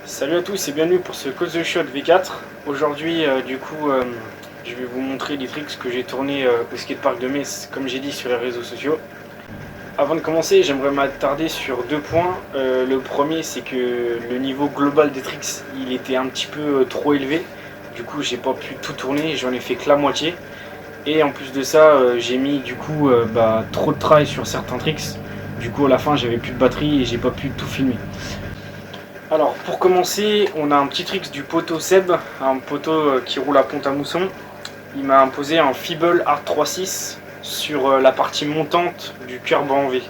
Salut à tous et bienvenue pour ce Cause the Shot V4. Aujourd'hui je vais vous montrer les tricks que j'ai tournés au skatepark de Metz, comme j'ai dit sur les réseaux sociaux. Avant de commencer, j'aimerais m'attarder sur deux points. Le premier, c'est que le niveau global des tricks il était un petit peu trop élevé. Du coup j'ai pas pu tout tourner, j'en ai fait que la moitié. Et en plus de ça, j'ai mis trop de travail sur certains tricks. Du coup à la fin j'avais plus de batterie et j'ai pas pu tout filmer. Alors pour commencer, on a un petit trick du poteau Seb, un poteau qui roule à ponte à mousson. Il m'a imposé un Feeble Art 3.6 sur la partie montante du curb en V.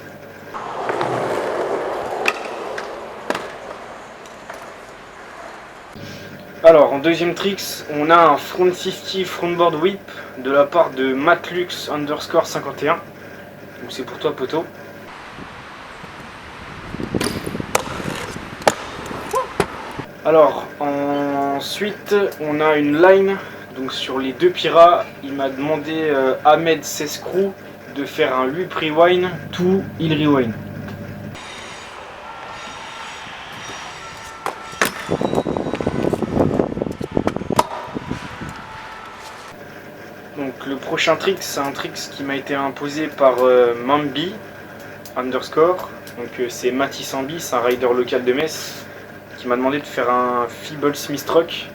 Alors en deuxième tricks, on a un front 50 frontboard whip de la part de Matlux_51. Donc c'est pour toi poteau. Alors ensuite on a une line, donc sur les deux piras, il m'a demandé Ahmed Sescrew de faire un whip rewind to heel rewind. Donc le prochain trick, c'est un trick qui m'a été imposé par Mambi underscore, donc c'est Mathis Ambi, c'est un rider local de Metz qui m'a demandé de faire un Feeble Smith Truck.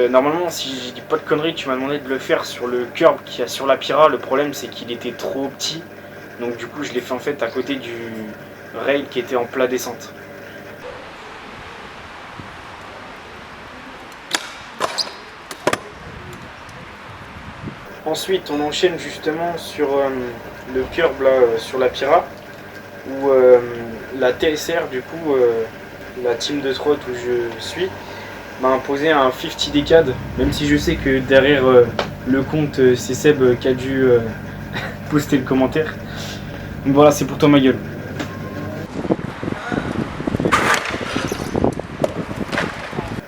Normalement, si je dis pas de conneries, tu m'as demandé de le faire sur le curb qu'il y a sur la Pira. Le problème, c'est qu'il était trop petit. Donc du coup, je l'ai fait en fait à côté du rail qui était en plat descente. Ensuite, on enchaîne justement sur le curb là, sur la Pira, où la TSR, du coup, la team de trot où je suis, m'a imposé un 50 décade, même si je sais que derrière le compte c'est Seb qui a dû poster le commentaire. Donc voilà, c'est pour toi ma gueule.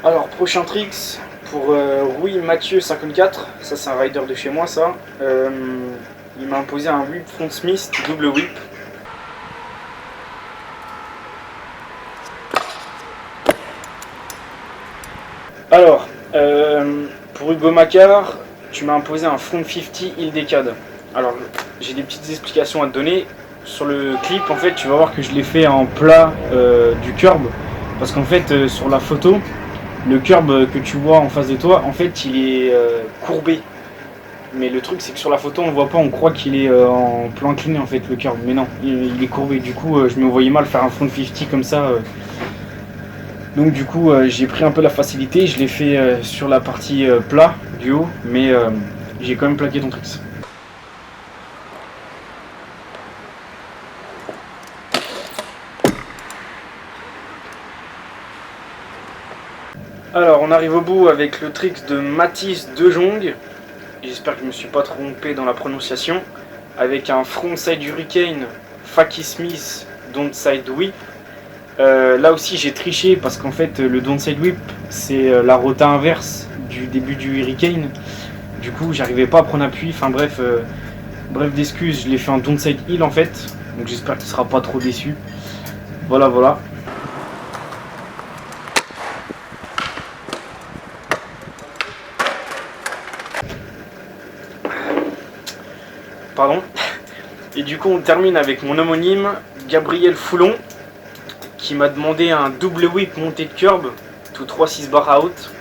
Alors prochain tricks pour Rui Mathieu 54, ça c'est un rider de chez moi ça. Il m'a imposé un whip front Smith double whip. Alors, pour Hugo Macquart, tu m'as imposé un front 50 heel décade. Alors, j'ai des petites explications à te donner. Sur le clip, en fait, tu vas voir que je l'ai fait en plat du curb. Parce qu'en fait, sur la photo, le curb que tu vois en face de toi, en fait, il est courbé. Mais le truc, c'est que sur la photo, on ne voit pas, on croit qu'il est en plan incliné, en fait, le curb. Mais non, il est courbé. Du coup, je me voyais mal faire un front 50 comme ça. Donc du coup j'ai pris un peu la facilité, je l'ai fait sur la partie plat du haut, mais j'ai quand même plaqué ton tricks. Alors on arrive au bout avec le tricks de Mathis De Jong. J'espère que je ne me suis pas trompé dans la prononciation. Avec un frontside hurricane, Faki Smith, downside whip. Là aussi j'ai triché parce qu'en fait le downside whip c'est la rota inverse du début du hurricane. Du coup j'arrivais pas à prendre appui, enfin bref d'excuses, je l'ai fait en downside heel en fait. Donc j'espère qu'il sera pas trop déçu. Voilà. Pardon. Et du coup on termine avec mon homonyme Gabriel Foulon, qui m'a demandé un double whip monté de curb to 3-6 bar out.